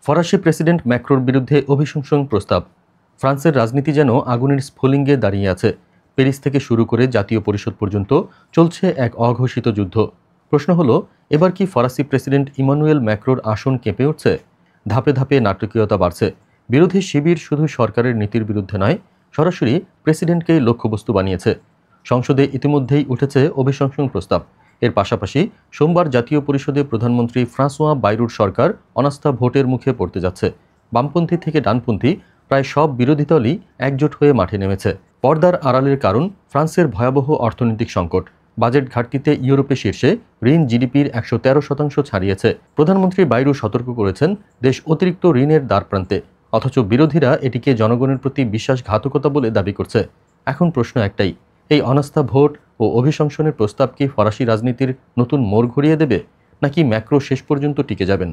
ফরাসি প্রেসিডেন্ট ম্যাক্রোর বিরুদ্ধে অভিশংসন প্রস্তাব। ফ্রান্সের রাজনীতি যেন আগুনের স্ফুলিঙ্গে দাঁড়িয়ে আছে। প্যারিস থেকে শুরু করে জাতীয় পরিষদ পর্যন্ত চলছে এক অঘোষিত যুদ্ধ। প্রশ্ন হলো, এবার কি ফরাসি প্রেসিডেন্ট ইমানুয়েল ম্যাক্রোর আসন কেঁপে উঠছে? ধাপে ধাপে নাটকীয়তা বাড়ছে। বিরোধী শিবির শুধু সরকারের নীতির বিরুদ্ধে নয়, সরাসরি প্রেসিডেন্টকেই লক্ষ্যবস্তু বানিয়েছে। সংসদে ইতিমধ্যেই উঠেছে অভিশংসন প্রস্তাব। এর পাশাপাশি সোমবার জাতীয় পরিষদে প্রধানমন্ত্রী ফ্রাঁসোয়া বাইরুর সরকার অনাস্থা ভোটের মুখে পড়তে যাচ্ছে। বামপন্থী থেকে ডানপন্থী প্রায় সব বিরোধী দলই একজোট হয়ে মাঠে নেমেছে। পর্দার আড়ালের কারণ ফ্রান্সের ভয়াবহ অর্থনৈতিক সংকট। বাজেট ঘাটতিতে ইউরোপে শীর্ষে, ঋণ জিডিপির 113% ছাড়িয়েছে। প্রধানমন্ত্রী বাইরু সতর্ক করেছেন, দেশ অতিরিক্ত ঋণের দ্বারপ্রান্তে। অথচ বিরোধীরা এটিকে জনগণের প্রতি বিশ্বাসঘাতকতা বলে দাবি করছে। এখন প্রশ্ন একটাই, এই অনাস্থা ভোট ও অভিশংসনের প্রস্তাব কি ফরাসি রাজনীতির নতুন মোড় ঘুরিয়ে দেবে, নাকি ম্যাক্রো শেষ পর্যন্ত টিকে যাবেন?